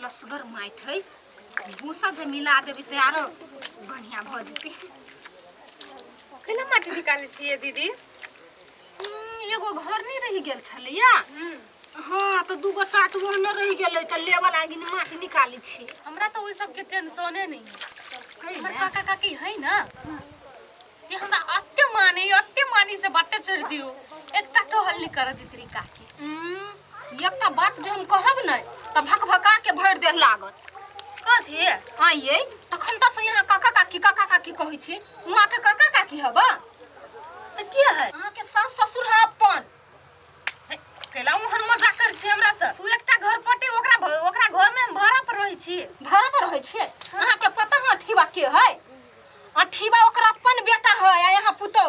लसगर might है भूसा जे मिला देबी त आरो बढ़िया भ जते। केना माटी निकाले छिए दीदी? एगो घर नहीं रही गेल छलैया। हाँ तो दूगो टाट वहन रही गेलै त लेवा लागी माटी निकाली छी। हमरा तो ओइ सब के टेंशने नहीं है। हमर काका काकी है ना से हमरा अत्ते मानी से बाटे चढ़ दियो एकटा टहल नहीं कर दितरी काकी। एकटा बात जे हम कहब नै त भकभका के भर दे लागत। कथी? हां ये तखन त से यहाँ काका काकी कहै छी। उहाँ के काका काकी हबा त के है? अहाँ के सास ससुर है अपन। केला मोहन मजाक कर छी हमरा से। तू एकटा घर पटे ओकरा घर में हम भाड़ा पर रहै छी। भाड़ा पर रहै छी? अहाँ के पता है अठीबा के है? अठीबा ओकरा अपन बेटा है आ यहाँ पुतौ।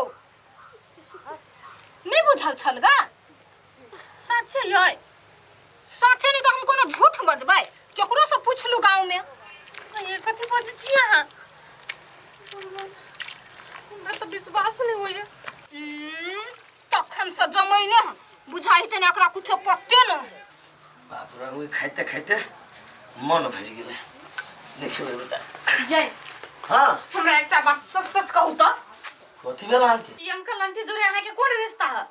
नहीं बुझल छलगा? सच्चे है? सच्चे नहीं तो हम कोनो झूठ बजबै? केकरो से पूछलू गांव में। ये कथी बज छी अहाँ? हमरा तो विश्वास नहीं होइए। तखन से जमैने बुझाइ छै ने एकरा कुछो पत्ते न है। बाप रे ओइ खाइते खाइते मन भरि गेलै। देखियो बेटा। जय हां हमरा एकटा बात सच कहू त। कथी भेल अहाँके? ई अंकल आंटी जोरे अहाँ के कोन रिश्ता है?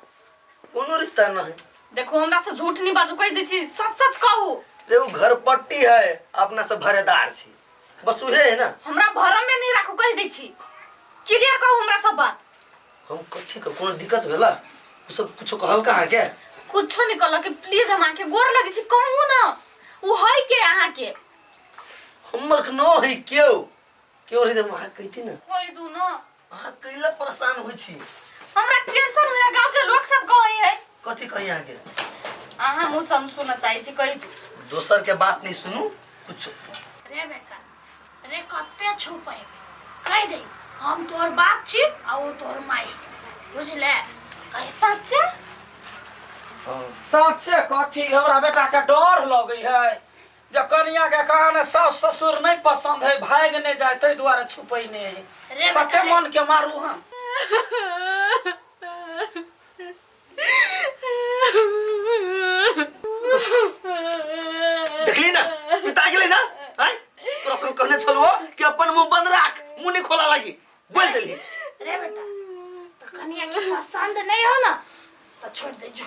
कोनो रिश्ता न है। देखो हमरा से झूठ नहीं बाजू कह दै छी। सच कहू। रे उ घर पट्टी है अपना से भरेदार छी। बस उहे है ना। हमरा भरम में नहीं राखू कह दै छी। क्लियर कहू हमरा सब बात। हम कथी का कोनो दिक्कत भेला? उ सब कुछ कहल का है के? कुछो नहीं कहल के प्लीज हम आके गोर लगे छी कहू ना। उ है के अहाँ के? हमर के न है क्यों रे वहां कहती ना। कोई दू ना। अहाँ कैला परेशान होई छी? हमरा टेंशन होया गांव के लोग सब कहै है। कथी कहि अहाँ के? अहाँ मुंह सम सुनना चाहे छी कहि दोसर के बात नहीं सुनू कुछ। रे बेटा रे कते छुपै कह दे हम तोर बाप छी आ वो तोर माई बुझले। कैसा से? सच्चे कथी हमरा बेटा के डर लगे है जे कनिया के कहने सास ससुर नहीं पसंद है भाग ने जाए तै दुआरे छुपैने है। कते मन के मारू हम। देखली ना पिता गेलै ना हैं? तोरा सब कहने छलुओ कि अपन मुंह बंद राख मुंह नहीं खोला लगी बोल देली। रे बेटा तो कनिया के पसंद नहीं हो ना तो छोड़ दे जो।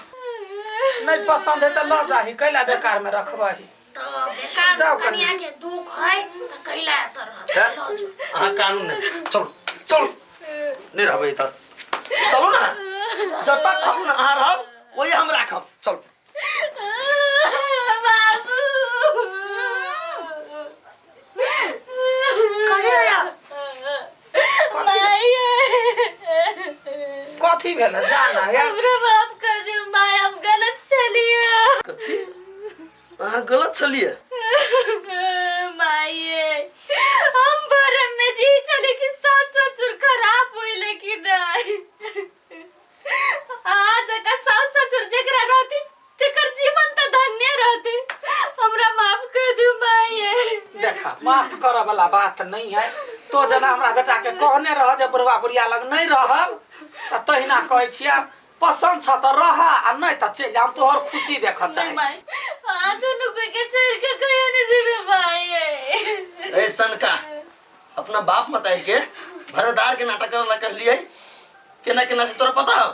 नहीं पसंद है तो ल जाही कैला बेकार में रखबही। तो बेकार कनिया के दुख है तो कैला तो रह जो। हां कानून नहीं चल नहीं रहबै त चलो ना। जब तक हम ना आ रहब वही हम राखब चल। बाबू कहिया कथी भेल जाना है? हमरा माफ कर दियो माय हम गलत चलिए। कथी अहाँ गलत छलिए? माये हम भरम में जी चले कि सास ससुर खराब होई लेकिन नहीं। आज का सास ससुर जकरा रहती तेकर जीवन त धन्य रहते। हमरा माफ कर दियो माये। देखा माफ करे वाला बात नहीं है। तो जना हमरा बेटा के कहने रह जे बुढ़वा बुढ़िया लग नहीं रहब त तहिना कहै छिया पसंद छ त रह आ नहीं त चल हम तोहर खुशी देख चाहे छी। आदन पे के छोड़ के कहियो नहीं जेबे माये। ए सनका अपना बाप मताई के भरदार के नाटक करला कहलिए केना केना से तोरा पता हो?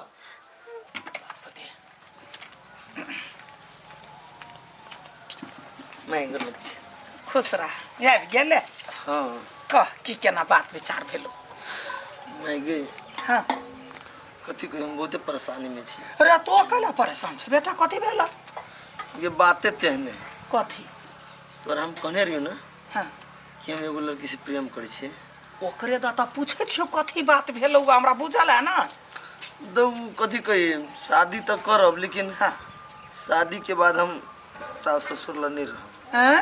मैं गलत छी। खुश रह यार गेले। हां कह की केना बात विचार भेलो? मैं गई हां कथी कहूं बहुत परेशानी में छी। अरे तो कला परेशान छ बेटा कथी भेला? ये बातें तेहने कथी? तोरा हम कहने रहियो ना हां कि हम एगो लड़की से प्रेम करै छी। ओकरे दाता पूछे छियो कथी बात भेलो हमरा बुझल है ना। दो कथी कही शादी तो करब लेकिन हां शादी के बाद हम सास ससुर लग नहीं रहब। हैं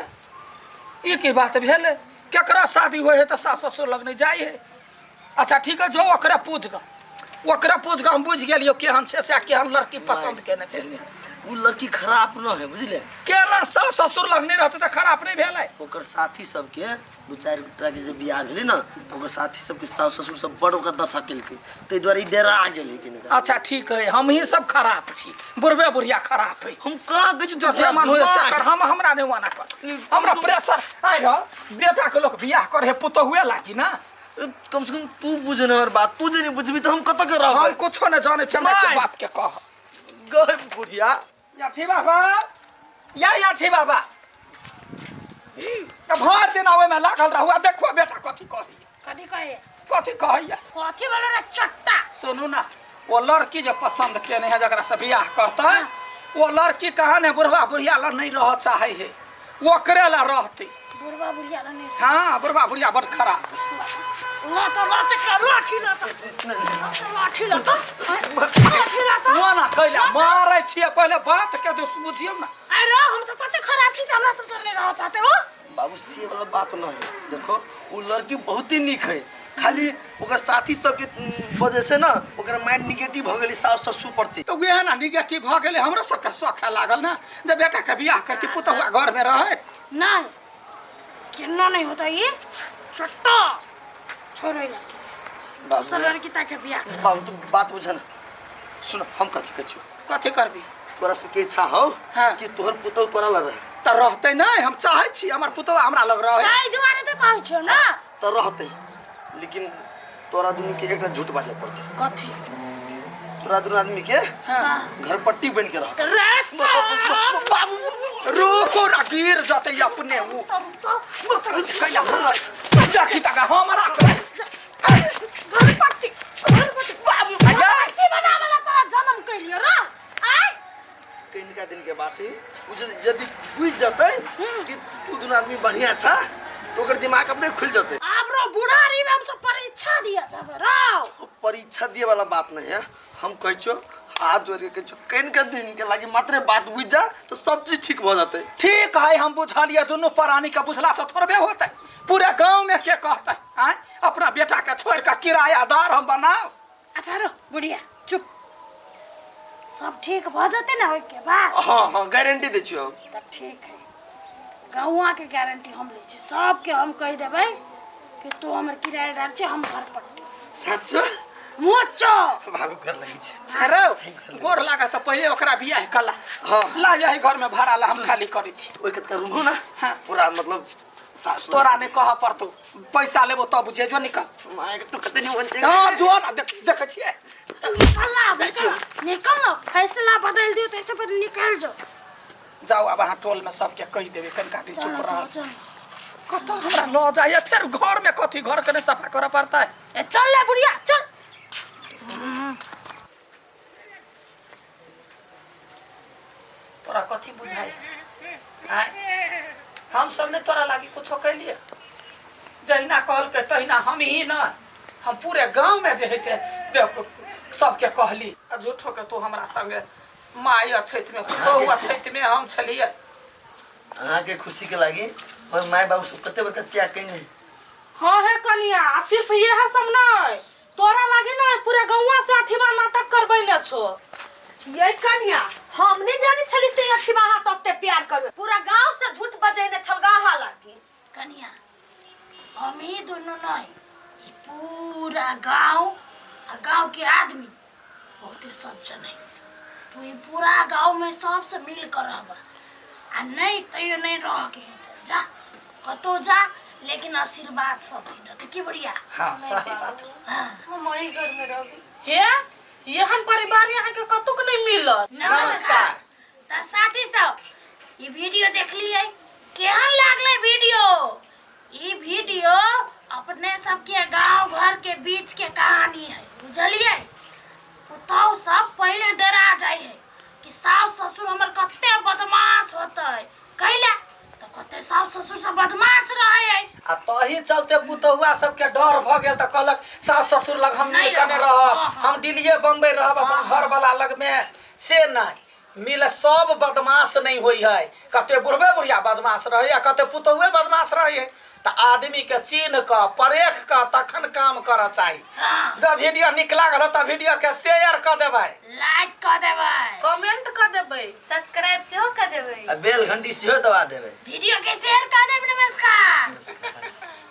ये की बात भेले? केकरा शादी होय है त सास ससुर लग नहीं जाई है। अच्छा ठीक है जो ओकरा पूछ ग हम बुझ गेलियो केहन छै से केहन लड़की पसंद केने छै से। उ लड़की खराब न है बुझले। केना सास ससुर लगने रहते त खराब नहीं भेलै। ओकर साथी सबके दू चार गोटा के जे बियाह भेलै न ओकर साथी सबके सास ससुर सब बड़ ओकर दशा केलकै तै द्वारे ई डेरा आ गेलै कि नहीं। अच्छा ठीक है, हम ही सब खराब छी, बुढ़बे बुढ़िया खराब है। हम कहाँ गए जो जेमन होय से कर, हमरा नहीं वाना कर। हमरा प्रेशर आइ रह, बेटा के लोग बियाह करे है पुतो हुए लागी ना। कम से कम तू बुझ न हमर बात, तू जे नहीं बुझबी त हम कत के रहब। हम कुछो न जाने छ, मैं बाप के कह। गए बुढ़िया या छी बाबा, या छी बाबा। या भर दिन आवे में लागल रहू, देखो बेटा कथी कही। कथी कहे? कथी कहैया? कथी बोले रे चट्टा? सुनू ना, वो लड़की जो पसंद केने है जरा से बियाह करता है, वो लड़की कहा ने बुढ़वा बुढ़िया ला नहीं रह चाहे है, वो करे ला रहती। बुढ़वा बुढ़िया ला नहीं? हाँ, बुढ़वा बुढ़िया बड़ खराब। ना कैला मारे छिए, पहले बात के दो बुझियो ना। अरे हम सब कते खराब चीज हमरा सब करने रह चाहते हो? बाबू से वाला बात न है। देखो उ लड़की बहुत ही निक है, खाली ओकर साथी सबके वजह से ना ओकर माइंड निगेटिव हो गेली सास ससुर प्रति। तो वे ना निगेटिव भ गेले, हमरो सबके शौक लागल ना जे बेटा के बियाह करती पुतहुआ घर में रहे। नहीं कितना नहीं होता ये चट्टा छोड़े ला दूसरा लड़की ताके बियाह कर। बाबू तू बात बुझन सुन, हम कथी कछु कथी करबी? तोरा सबके इच्छा हो हाँ। कि तोहर पुतौ तोरा लग रहे त रहते नहीं, हम चाहे छी हमर पुतहुआ हमरा लग रहे। काई दुआरे तो कहै छौ ना तो रहते, लेकिन तोरा दुनू के एकटा झूठ बाजे पड़ते। कथी? तोरा दुनू आदमी के हाँ। घर पट्टी बन के रह। बाबू रुको ना, गिर जाते अपने वो कैला देखी तक हमरा घर पट्टी बाबू आया की बना वाला तो जन्म कैलियो रे। आय कहीं दिन के बात है, यदि बुझ जाते कि तू दुनू आदमी बढ़िया छा तो ओकर दिमाग अपने खुल जाते। हमरो बुढ़ारी में हम सब परीक्षा दिया जाबे रो। परीक्षा दिए वाला बात नहीं है, हम कह छो हाथ जोड़ के कह छो कहीं का दिन के लागी मात्र बात बुझ जा तो सब चीज ठीक हो जाते। ठीक है, हम बुझा लिया, दोनों प्राणी का बुझला से थोड़े होता है। पूरे गांव में क्या कहता है अपना बेटा का छोड़ का किरायादार हम बनाओ। अच्छा रो बुढ़िया चुप, सब ठीक भ जाते ना के बाद। हाँ हाँ गारंटी दे छियो हम। त ठीक है, गौवा के गारंटी हम ले छी, सब के हम कह देबै कि तू हमर किराएदार छे, हम घर पट्टी सच मोचो भागो कर लगी छे। अरे गोर लागा से पहले ओकरा बियाह कला। हाँ। ला जाई घर में भाड़ा ला, हम खाली करै छी। ओइ कत का रूम हो ना। हाँ। पूरा मतलब सास तोरा ने कह पड़तो, पैसा लेबो तब बुझे जो निकल। माय के तो कते नहीं बन हां जो ना देख छिए। अल्लाह निकल ना, फैसला बदल दियो तैसे पर निकल जाओ। जाओ अब वहाँ टोल में सबके कह देबे कनका दिन चुप रह। कतो हमरा ल जाए, फिर घर में कथी घर कने सफा करे पड़ता है। ए चल ले बुढ़िया चल। तोरा कथी बुझाई आय? हम सब ने तोरा लागी कुछो कैलिए? जहिना कहल के तहिना हम ही ना, हम पूरे गांव में जे है से देखो सबके कहली। आ झूठो के तू हमरा संगे माई अछैत में तो अछैत में हम छलिए। अहाँ के खुशी के लागी और माय बाबू सब कते बड़का त्याग कइने। हां है कनिया, सिर्फ ये है सब नहीं, तोरा लागे ना पूरे गौवा से अठीबा नाटक करबै न छो। ये कन्या हमने जाने छली से अठीबा सबते प्यार करबे, पूरा गांव से झूठ बजैने छलगाहा लागी। कनिया हम ही दोनों नहीं, ई पूरा गांव आ गांव के आदमी बहुत सज्जन है। तू ई पूरा गांव में सबसे मिल कर रहबा, आ नहीं तैयो नहीं रह के जा कतो जा, लेकिन आशीर्वाद सब दे की बढ़िया। हां सही बात। हां हम वही घर में रही। हे यहन परिवार यहाँ के कतुक नहीं मिलत। नमस्कार। त साथी सब ये वीडियो देख लिए, केहन लागले वीडियो? ये वीडियो अपने सबके गांव घर के बीच के कहानी है, बुझलिए? पुतौ सब पहले डरा जाए है कि सास ससुर हमर कते बदमाश होतै, कैला तो कते सास ससुर सब बदमाश रहे है। आ तही चलते पुतहुआ सबके डर भ गेल त कहलक सास ससुर लग हम नहीं कने रहब, हम दिल्ली बम्बई रहब अपन घर वाला लग में। से नहीं, मिले सब बदमाश नहीं होई है। कते बुढ़बे बुढ़िया बदमाश रहे या कते पुतौए बदमाश रहे। तो आदमी के चिन्ह क परेख क तखन काम कर चाहिए। हाँ। जब वीडियो निक लागल त वीडियो के शेयर कर देबै, लाइक कर देबै, कमेंट कर देबै, सब्सक्राइब सेहो कर देबै, बेल घंटी सेहो दबा देबै। वीडियो के शेयर कर देबै। नमस्कार।